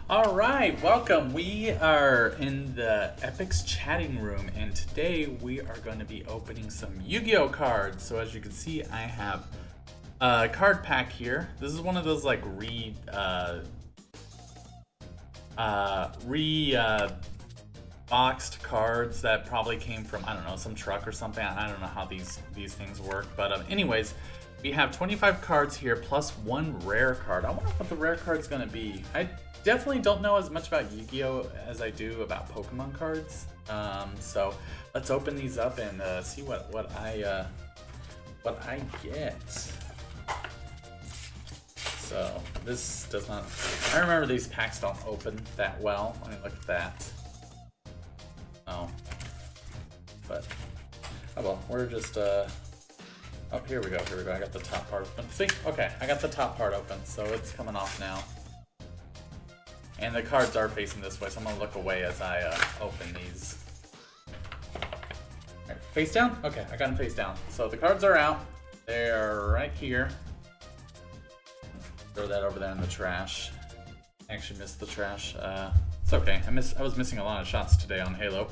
All right, welcome. We are in the Epic's chatting room, and today we are going to be opening some Yu-Gi-Oh cards. So as you can see, I have a card pack here. This is one of those like boxed cards that probably came from, I don't know, some truck or something. I don't know how these things work, but anyways, we have 25 cards here plus one rare card. I wonder what the rare card's going to be. I definitely don't know as much about Yu-Gi-Oh as I do about Pokemon cards. So let's open these up and see what I get. So this does not. I remember these packs don't open that well. Let me look at that. Oh, but oh well. We're just Oh, here we go. Here we go. I got the top part open. See? Okay, I got the top part open, so it's coming off now. And the cards are facing this way, so I'm gonna look away as I open these. Right, face down? Okay, I got them face down. So the cards are out. They're right here. Throw that over there in the trash. I actually missed the trash. It's okay. I was missing a lot of shots today on Halo.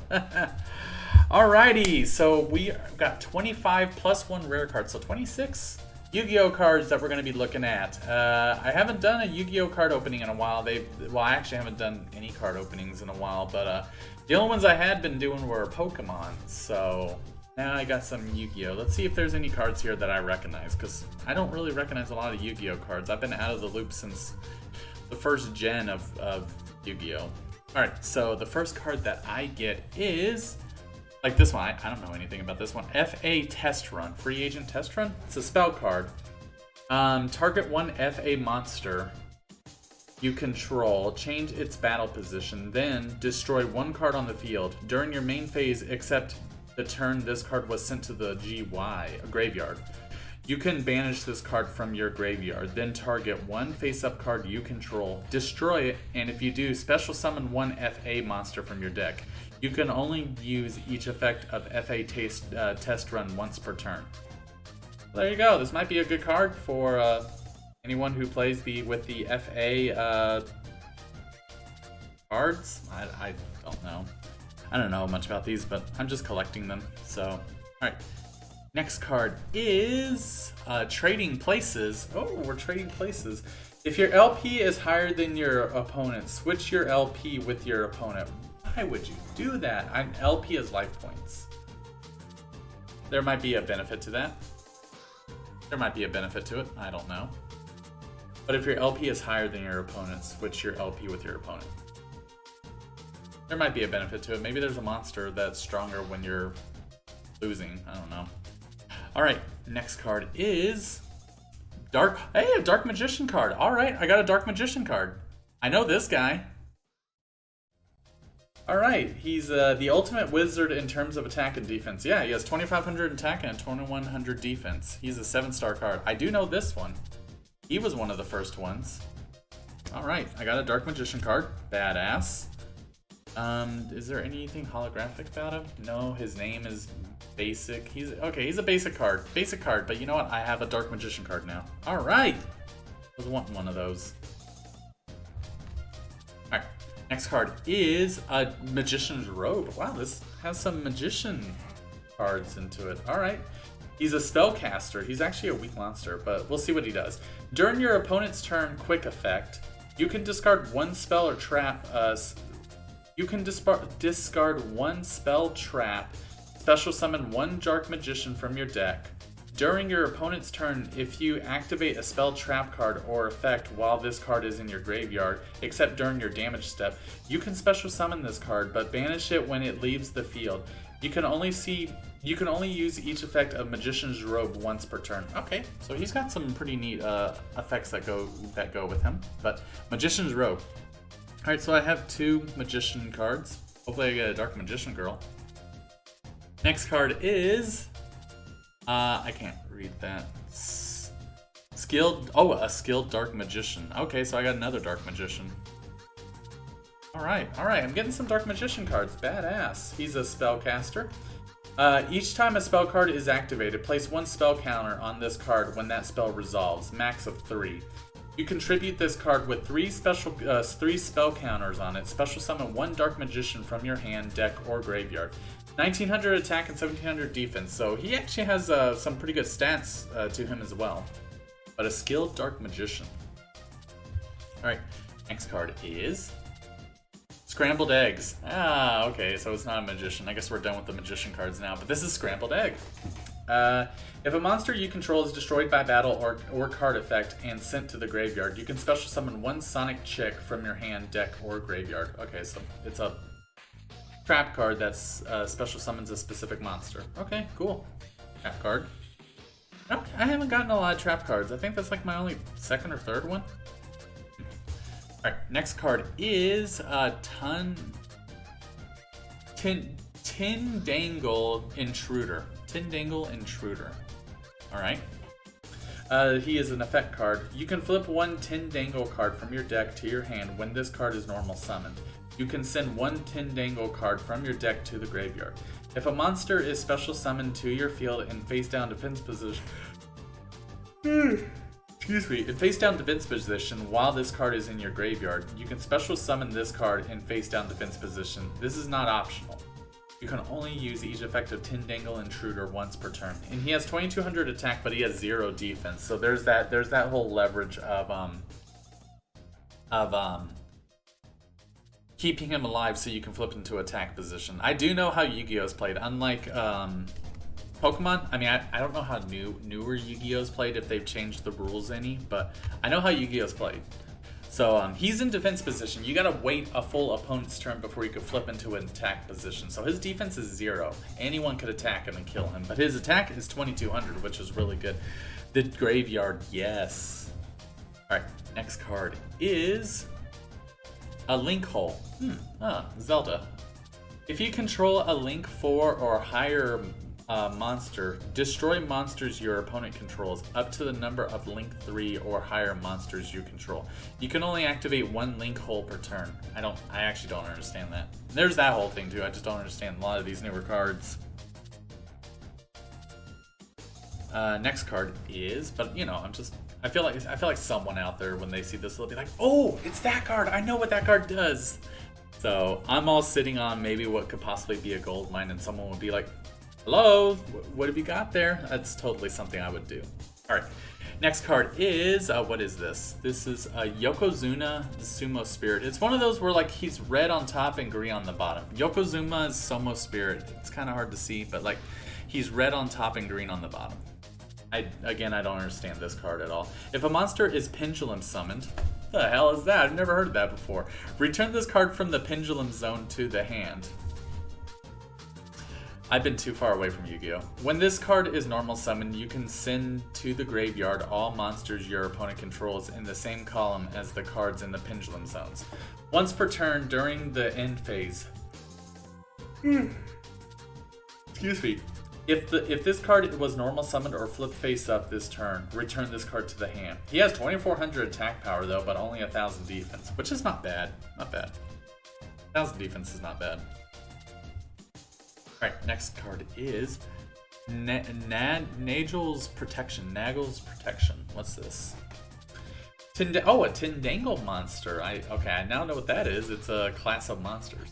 Alrighty, so we got 25 plus one rare card, so 26 Yu-Gi-Oh cards that we're going to be looking at. I haven't done a Yu-Gi-Oh card opening in a while. I actually haven't done any card openings in a while, but the only ones I had been doing were Pokemon. So now I got some Yu-Gi-Oh. Let's see if there's any cards here that I recognize, because I don't really recognize a lot of Yu-Gi-Oh cards. I've been out of the loop since the first gen of Yu-Gi-Oh. Alright, so the first card that I get is, like this one, I don't know anything about this one. FA Test Run, Free Agent Test Run. It's a spell card. Target one FA monster you control, change its battle position, then destroy one card on the field during your main phase except the turn this card was sent to the GY, a graveyard. You can banish this card from your graveyard, then target one face-up card you control, destroy it, and if you do, special summon one FA monster from your deck. You can only use each effect of FA Test Run once per turn. There you go. This might be a good card for anyone who plays with the FA cards. I don't know. I don't know much about these, but I'm just collecting them. So, all right. Next card is Trading Places. Oh, we're trading places. If your LP is higher than your opponent, switch your LP with your opponent. Why would you do that? LP is life points. There might be a benefit to that. There might be a benefit to it. I don't know. But if your LP is higher than your opponent, switch your LP with your opponent. There might be a benefit to it. Maybe there's a monster that's stronger when you're losing. I don't know. Alright, next card is a Dark Magician card. Alright, I got a Dark Magician card. I know this guy. Alright, he's the ultimate wizard in terms of attack and defense. Yeah, he has 2,500 attack and 2,100 defense. He's a 7-star card. I do know this one. He was one of the first ones. Alright, I got a Dark Magician card. Badass. Is there anything holographic about him? No, his name is basic. He's a basic card. Basic card, but you know what? I have a Dark Magician card now. Alright! I was wanting one of those. Alright, next card is a Magician's Robe. Wow, this has some Magician cards into it. Alright. He's a spellcaster. He's actually a weak monster, but we'll see what he does. During your opponent's turn, quick effect, you can discard one spell or trap. You can discard one spell trap, special summon one Dark Magician from your deck. During your opponent's turn, if you activate a spell trap card or effect while this card is in your graveyard, except during your damage step, you can special summon this card, but banish it when it leaves the field. You can only use each effect of Magician's Robe once per turn. Okay, so he's got some pretty neat effects that go with him. But Magician's Robe. Alright, so I have 2 Magician cards. Hopefully I get a Dark Magician girl. Next card is... I can't read that. A skilled Dark Magician. Okay, so I got another Dark Magician. Alright, I'm getting some Dark Magician cards. Badass. He's a spellcaster. Each time a spell card is activated, place one spell counter on this card when that spell resolves. Max of 3. You contribute this card with three spell counters on it. Special summon one Dark Magician from your hand, deck, or graveyard. 1900 attack and 1700 defense, so he actually has some pretty good stats to him as well. But a skilled Dark Magician. Alright, next card is Scrambled Eggs. Ah, okay, so it's not a Magician. I guess we're done with the Magician cards now, but this is Scrambled Egg. If a monster you control is destroyed by battle or card effect and sent to the graveyard, you can special summon one Sonic Chick from your hand, deck, or graveyard. Okay, so it's a trap card that's special summons a specific monster. Okay, cool. Trap card. Okay, I haven't gotten a lot of trap cards. I think that's like my only second or third one. Alright, next card is Tindangle Intruder. Tindangle Intruder. Alright. He is an effect card. You can flip one Tindangle card from your deck to your hand when this card is normal summoned. You can send one Tindangle card from your deck to the graveyard. If a monster is special summoned to your field in face down defense position, excuse me, in face down defense position while this card is in your graveyard, you can special summon this card in face down defense position. This is not optional. You can only use each effective Tindangle Intruder once per turn. And he has 2200 attack, but he has 0 defense. So there's that whole leverage of keeping him alive so you can flip into attack position. I do know how Yu-Gi-Oh's played. Unlike Pokemon, I mean, I don't know how newer Yu-Gi-Oh's played, if they've changed the rules any, but I know how Yu-Gi-Oh's played. So he's in defense position. You gotta wait a full opponent's turn before you can flip into an attack position. So his defense is 0. Anyone could attack him and kill him, but his attack is 2200, which is really good. The graveyard, yes. All right, next card is a Link Hole. Zelda. If you control a Link 4 or higher monster, destroy monsters your opponent controls up to the number of Link 3 or higher monsters you control. You can only activate one Link Hole per turn. I actually don't understand that. There's that whole thing too. I just don't understand a lot of these newer cards. Next card is, but you know, I feel like someone out there when they see this will be like, oh, it's that card. I know what that card does. So I'm all sitting on maybe what could possibly be a gold mine, and someone would be like, hello, what have you got there? That's totally something I would do. All right, next card is, what is this? This is Yokozuna, the Sumo Spirit. It's one of those where like he's red on top and green on the bottom. Yokozuna is Sumo Spirit. It's kind of hard to see, but like he's red on top and green on the bottom. I don't understand this card at all. If a monster is Pendulum summoned, what the hell is that? I've never heard of that before. Return this card from the Pendulum Zone to the hand. I've been too far away from Yu-Gi-Oh! When this card is normal summoned, you can send to the graveyard all monsters your opponent controls in the same column as the cards in the Pendulum Zones. Once per turn during the end phase. Excuse me. If this card was normal summoned or flipped face up this turn, return this card to the hand. He has 2400 attack power though, but only 1000 defense, which is not bad. Not bad. 1000 defense is not bad. Alright, next card is Nagel's Protection. Nagel's Protection. What's this? A Tindangle monster. I now know what that is. It's a class of monsters.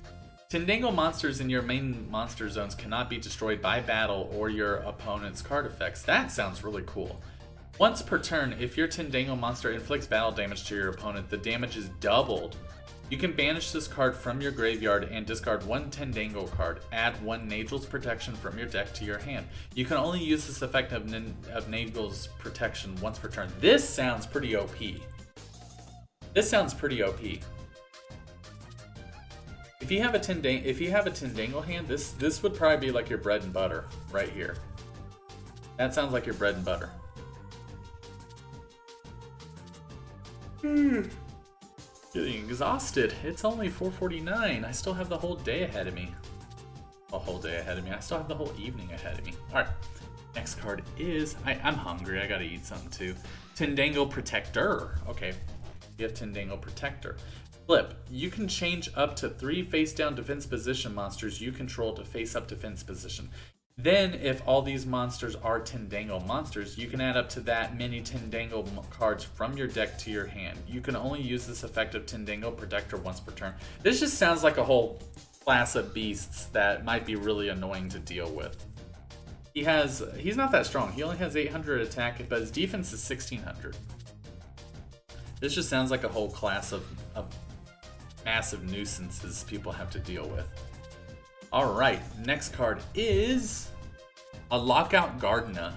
Tindangle monsters in your main monster zones cannot be destroyed by battle or your opponent's card effects. That sounds really cool. Once per turn, if your Tindangle monster inflicts battle damage to your opponent, the damage is doubled. You can banish this card from your graveyard and discard one Tindangle card. Add one Nagel's Protection from your deck to your hand. You can only use this effect of Nagel's Protection once per turn. This sounds pretty OP. This sounds pretty OP. If you have a Tindangle hand, this would probably be like your bread and butter right here. That sounds like your bread and butter. Getting exhausted. It's only 4:49. I still have the whole day ahead of me. A whole day ahead of me. I still have the whole evening ahead of me. Alright. Next card is... I'm hungry. I gotta eat something too. Tindangle Protector. Okay. You have Tindangle Protector. Flip. You can change up to 3 face-down defense position monsters you control to face-up defense position. Then, if all these monsters are Tendangle monsters, you can add up to that many Tendangle cards from your deck to your hand. You can only use this effect of Tendangle Protector once per turn. This just sounds like a whole class of beasts that might be really annoying to deal with. He's not that strong. He only has 800 attack, but his defense is 1600. This just sounds like a whole class of massive nuisances people have to deal with. Alright, next card is a Lockout Gardener.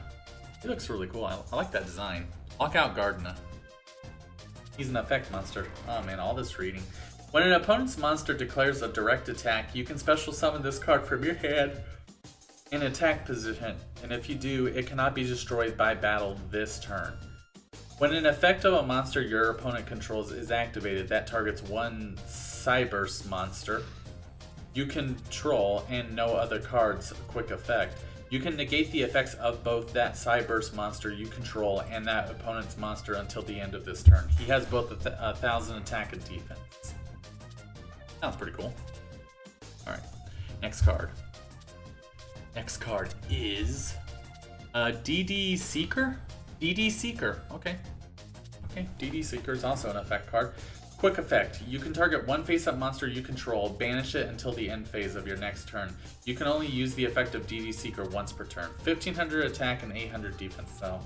He looks really cool. I like that design. Lockout Gardener. He's an effect monster. Oh man, all this reading. When an opponent's monster declares a direct attack, you can special summon this card from your hand in attack position, and if you do, it cannot be destroyed by battle this turn. When an effect of a monster your opponent controls is activated that targets one Cyberse monster you control and no other cards, quick effect, you can negate the effects of both that Cyberse monster you control and that opponent's monster until the end of this turn. He has both 1,000 attack and defense. Sounds pretty cool. Alright, next card. Next card is DD Seeker? DD Seeker, okay. Okay, DD Seeker is also an effect card. Quick effect. You can target one face-up monster you control, banish it until the end phase of your next turn. You can only use the effect of DD Seeker once per turn. 1,500 attack and 800 defense, so...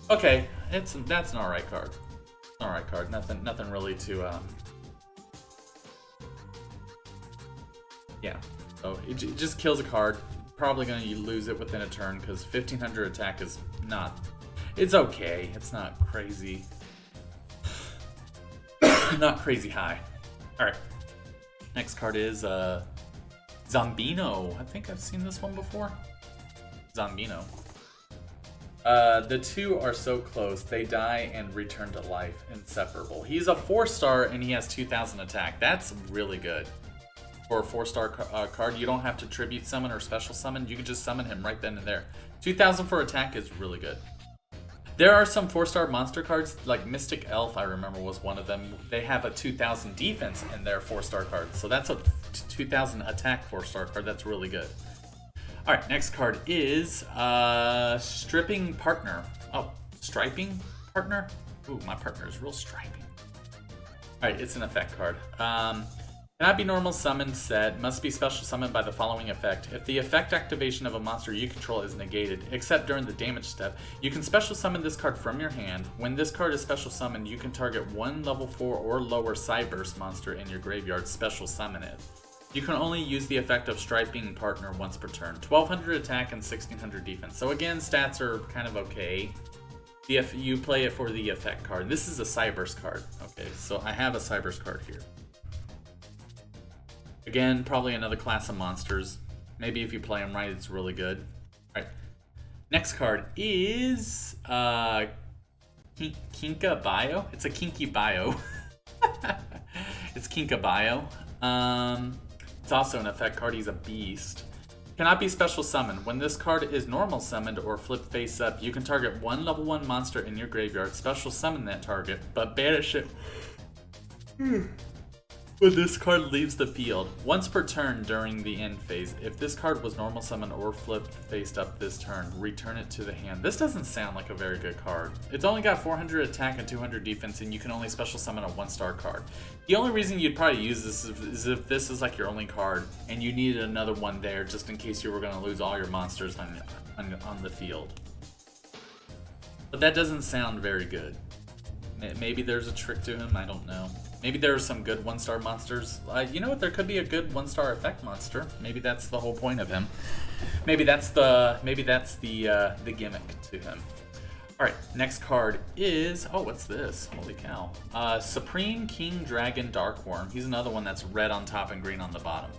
Okay, that's an alright card. Alright card, nothing really to, Yeah, so it just kills a card. Probably going to lose it within a turn, because 1,500 attack is not... It's okay, it's not crazy... Not crazy high. Alright. Next card is Zombino. I think I've seen this one before. Zombino. The two are so close, they die and return to life. Inseparable. He's a 4-star and he has 2,000 attack. That's really good. For a 4-star card, you don't have to tribute summon or special summon. You can just summon him right then and there. 2,000 for attack is really good. There are some 4-star monster cards, like Mystic Elf, I remember was one of them. They have a 2,000 defense in their 4-star card. So that's a 2,000 attack 4-star card. That's really good. Alright, next card is Stripping Partner. Oh, Striping Partner? Ooh, my partner is real striping. Alright, it's an effect card. Cannot be normal summoned set, must be special summoned by the following effect. If the effect activation of a monster you control is negated, except during the damage step, you can special summon this card from your hand. When this card is special summoned, you can target one level 4 or lower Cyberse monster in your graveyard, special summon it. You can only use the effect of Striping Partner once per turn. 1,200 attack and 1,600 defense. So again, stats are kind of okay. If you play it for the effect card. This is a Cyberse card. Okay, so I have a Cyberse card here. Again, probably another class of monsters. Maybe if you play them right, it's really good. Alright. Next card is Kinka Bio. It's a Kinky Bio. It's Kinka Bio. It's also an effect card. He's a beast. Cannot be special summoned. When this card is normal summoned or flip face up, you can target one level 1 monster in your graveyard, special summon that target, but banish it when this card leaves the field. Once per turn during the end phase, if this card was normal summoned or flipped faced up this turn, return it to the hand. This doesn't sound like a very good card. It's only got 400 attack and 200 defense, and you can only special summon a 1-star card. The only reason you'd probably use this is if this is like your only card, and you needed another one there just in case you were going to lose all your monsters on the field. But that doesn't sound very good. Maybe there's a trick to him, I don't know. Maybe there are some good 1-star monsters. You know what? There could be a good 1-star effect monster. Maybe that's the whole point of him. Maybe that's the gimmick to him. All right, next card is what's this? Holy cow! Supreme King Dragon Dark Worm. He's another one that's red on top and green on the bottom.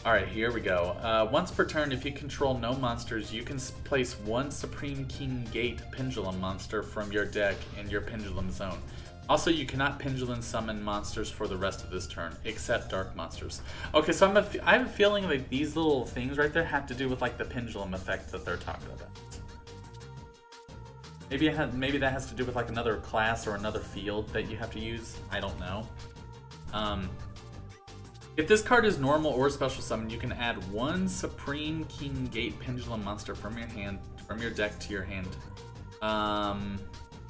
All right, here we go. Once per turn, if you control no monsters, you can place one Supreme King Gate Pendulum monster from your deck in your Pendulum Zone. Also, you cannot pendulum summon monsters for the rest of this turn, except dark monsters. Okay, so I have a feeling like these little things right there have to do with like the pendulum effect that they're talking about. Maybe that has to do with like another class or another field that you have to use. I don't know. If this card is normal or special summon, you can add one Supreme King Gate Pendulum monster from your deck to your hand.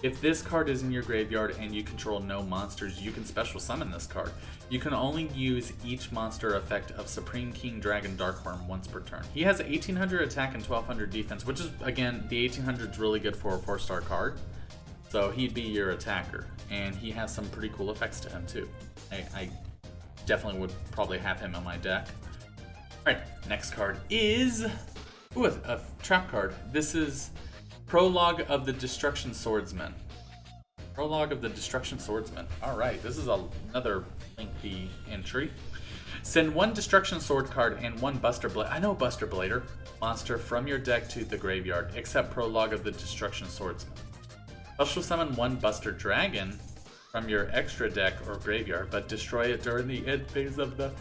If this card is in your graveyard and you control no monsters, you can special summon this card. You can only use each monster effect of Supreme King Dragon Darkworm once per turn. He has 1800 attack and 1200 defense, which is, again, the 1800 is really good for a 4-star card. So he'd be your attacker, and he has some pretty cool effects to him too. I definitely would probably have him on my deck. Alright, next card is a trap card. This is Prologue of the Destruction Swordsman. Prologue of the Destruction Swordsman. Alright, this is another lengthy entry. Send one Destruction Sword card and one Buster Blade. I know Buster Blader. Monster from your deck to the graveyard, except Prologue of the Destruction Swordsman. Special summon one Buster Dragon from your extra deck or graveyard, but destroy it during the end phase of the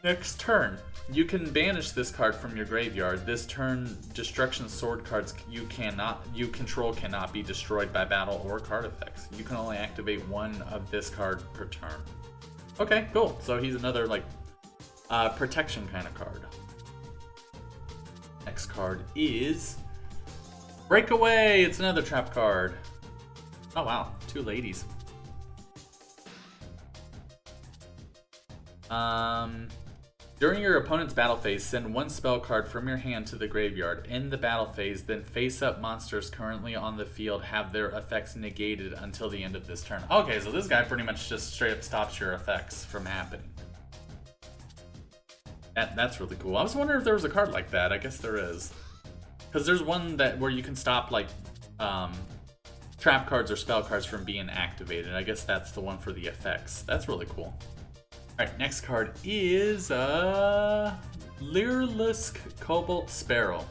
next turn. You can banish this card from your graveyard. This turn, Destruction Sword cards you control cannot be destroyed by battle or card effects. You can only activate one of this card per turn. Okay, cool. So he's another like protection kind of card. Next card is Breakaway. It's another trap card. Oh wow, 2 ladies. During your opponent's battle phase, send one spell card from your hand to the graveyard. In the battle phase, then face-up monsters currently on the field have their effects negated until the end of this turn. Okay, so this guy pretty much just straight up stops your effects from happening. That's really cool. I was wondering if there was a card like that. I guess there is. Because there's one where you can stop like trap cards or spell cards from being activated. I guess that's the one for the effects. That's really cool. Alright, next card is Lyrlisk Cobalt Sparrow.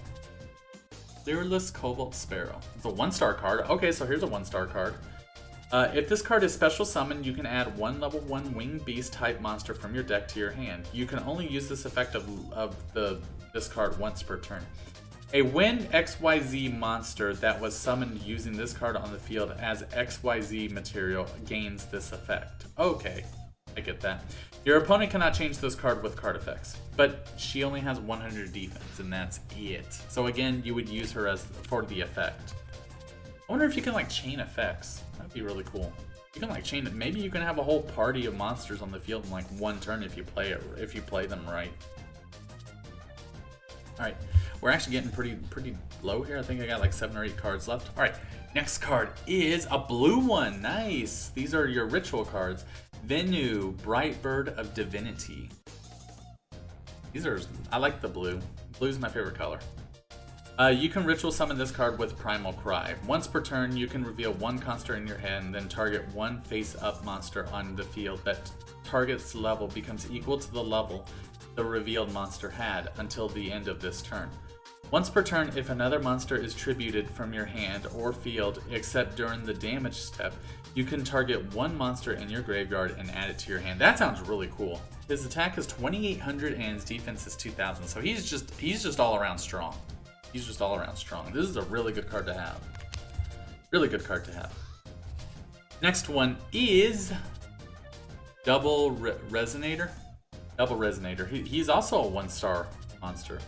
Lyrlisk Cobalt Sparrow. It's a 1-star card. Okay, so here's a 1-star card. If this card is special summoned, you can add one level 1 winged beast type monster from your deck to your hand. You can only use this effect of this card once per turn. A Wind XYZ monster that was summoned using this card on the field as XYZ material gains this effect. Okay, I get that. Your opponent cannot change this card with card effects, but she only has 100 defense, and that's it. So again, you would use her for the effect. I wonder if you can like chain effects. That'd be really cool. You can like chain it. Maybe you can have a whole party of monsters on the field in like one turn if you play them right. All right, we're actually getting pretty low here. I think I got like 7 or 8 cards left. All right, next card is a blue one. Nice. These are your ritual cards. Venu, Bright Bird of Divinity. I like the blue. Blue's my favorite color. You can ritual summon this card with Primal Cry. Once per turn, you can reveal one construct in your hand, then target one face-up monster on the field that target's level becomes equal to the level the revealed monster had until the end of this turn. Once per turn, if another monster is tributed from your hand or field, except during the damage step, you can target one monster in your graveyard and add it to your hand. That sounds really cool. His attack is 2,800 and his defense is 2,000, so he's just all around strong. He's just all around strong. This is a really good card to have. Really good card to have. Next one is Double Resonator. Double Resonator. He's also a 1-star monster.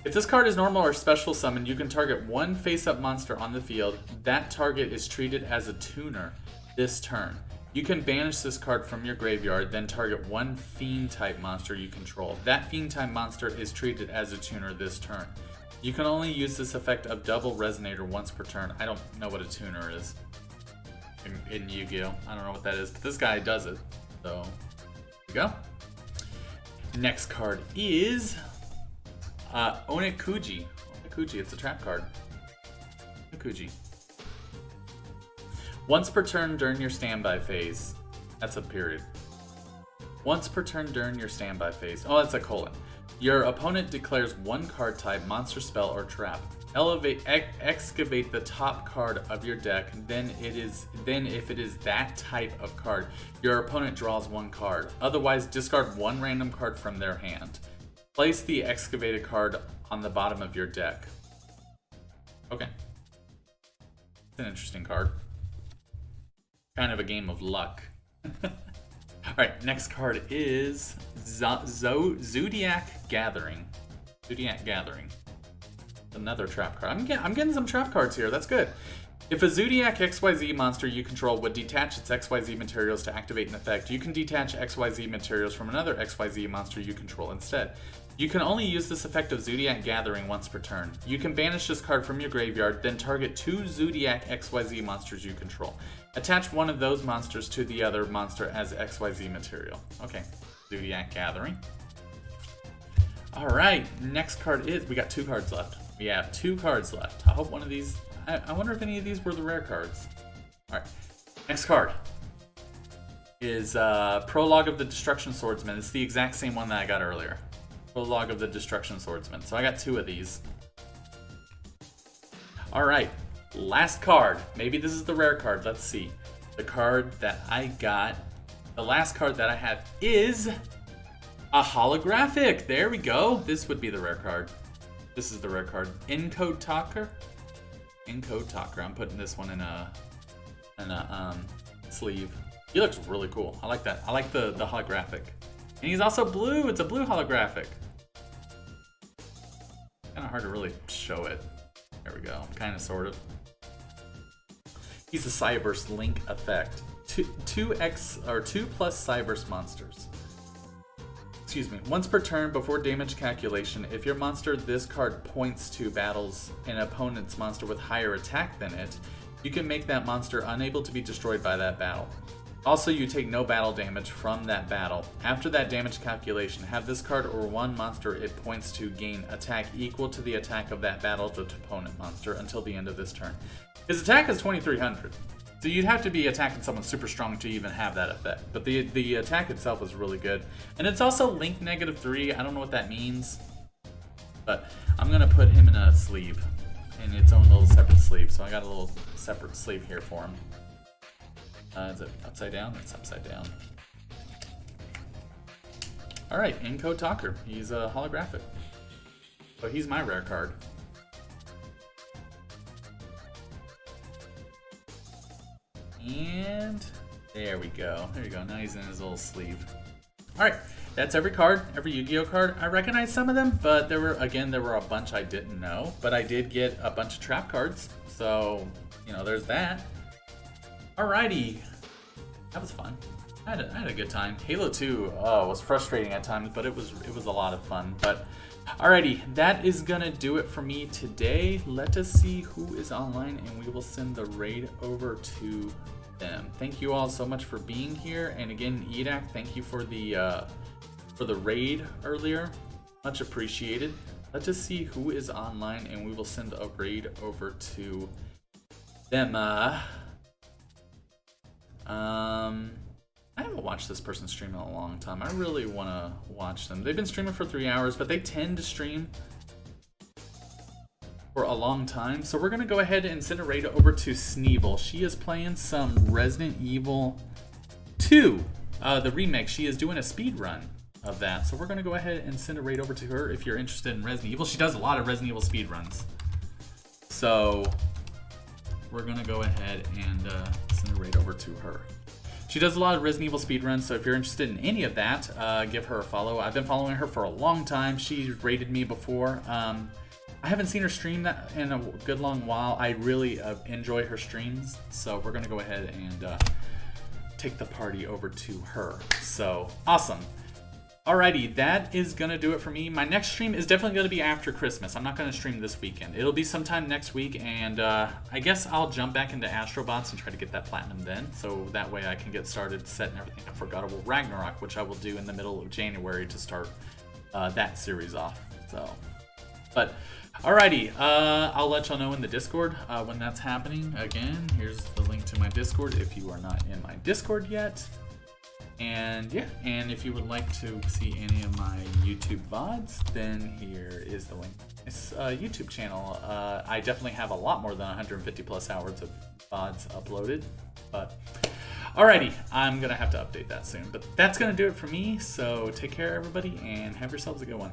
If this card is normal or special summoned, you can target one face-up monster on the field. That target is treated as a tuner this turn. You can banish this card from your graveyard, then target one Fiend-type monster you control. That Fiend-type monster is treated as a tuner this turn. You can only use this effect of Double Resonator once per turn. I don't know what a tuner is in Yu-Gi-Oh! I don't know what that is, but this guy does it. So, here we go. Next card is Onikuji. Onikuji, it's a trap card. Onikuji. Once per turn during your standby phase. That's a period. Once per turn during your standby phase. Oh, that's a colon. Your opponent declares one card type, monster, spell, or trap. Excavate the top card of your deck. Then if it is that type of card, your opponent draws one card. Otherwise, discard one random card from their hand. Place the excavated card on the bottom of your deck. Okay. It's an interesting card. Kind of a game of luck. Alright, next card is Zodiac Gathering. Zodiac Gathering. Another trap card. I'm getting some trap cards here. That's good. If a Zodiac XYZ monster you control would detach its XYZ materials to activate an effect, you can detach XYZ materials from another XYZ monster you control instead. You can only use this effect of Zodiac Gathering once per turn. You can banish this card from your graveyard, then target 2 Zodiac XYZ monsters you control. Attach one of those monsters to the other monster as XYZ material. Okay, Zodiac Gathering. Alright, next card is, we got 2 cards left. We have 2 cards left. I hope one of these, I wonder if any of these were the rare cards. Alright, next card is Prologue of the Destruction Swordsman. It's the exact same one that I got earlier. Prologue of the Destruction Swordsman. So I got 2 of these. Alright, last card. Maybe this is the rare card. Let's see. The card that I got, the last card that I have is a holographic. There we go. This would be the rare card. This is the rare card. Encode Talker. Encode Talker. I'm putting this one in a sleeve. He looks really cool. I like that. I like the holographic. And he's also blue. It's a blue holographic. Kind of hard to really show it. There we go. Kind of, sort of. He's a Cyberse Link effect. 2 plus Cyberse monsters. Excuse me. Once per turn before damage calculation, if your monster this card points to battles an opponent's monster with higher attack than it, you can make that monster unable to be destroyed by that battle. Also, you take no battle damage from that battle. After that damage calculation, have this card or one monster it points to gain attack equal to the attack of that battled opponent monster until the end of this turn. His attack is 2300, so you'd have to be attacking someone super strong to even have that effect. But the attack itself is really good. And it's also link -3. I don't know what that means, but I'm going to put him in a sleeve, in its own little separate sleeve. So I got a little separate sleeve here for him. Is it upside down? It's upside down. Alright, Encode Talker. He's a holographic. So he's my rare card. And there we go. There you go. Now he's in his little sleeve. Alright, that's every card, every Yu-Gi-Oh card. I recognize some of them, but there were a bunch I didn't know. But I did get a bunch of trap cards. So, you know, there's that. Alrighty, that was fun. I had a good time. Halo 2 was frustrating at times, but it was a lot of fun. But alrighty, that is gonna do it for me today. Let us see who is online, and we will send the raid over to them. Thank you all so much for being here, and again, Edak, thank you for the raid earlier. Much appreciated. Let's just see who is online, and we will send a raid over to them. I haven't watched this person stream in a long time. I really want to watch them. They've been streaming for 3 hours, but they tend to stream for a long time. So we're going to go ahead and send a raid over to Sneevil. She is playing some Resident Evil 2, the remake. She is doing a speed run of that. So we're going to go ahead and send a raid over to her if you're interested in Resident Evil. She does a lot of Resident Evil speed runs. So we're going to go ahead and send a raid over to her. She does a lot of Resident Evil speedruns, so if you're interested in any of that, give her a follow. I've been following her for a long time. She raided me before. I haven't seen her stream that in a good long while. I really enjoy her streams, so we're going to go ahead and take the party over to her. So, awesome. Alrighty, that is going to do it for me. My next stream is definitely going to be after Christmas. I'm not going to stream this weekend. It'll be sometime next week, and I guess I'll jump back into Astrobots and try to get that platinum then, so that way I can get started setting everything up for God of War Ragnarok, which I will do in the middle of January to start that series off. So, but alrighty, I'll let y'all know in the Discord when that's happening. Again, here's the link to my Discord if you are not in my Discord yet. And yeah, and if you would like to see any of my YouTube VODs, then here is the link. It's a YouTube channel. I definitely have a lot more than 150 plus hours of VODs uploaded, but alrighty, I'm gonna have to update that soon. But that's gonna do it for me, so take care everybody and have yourselves a good one.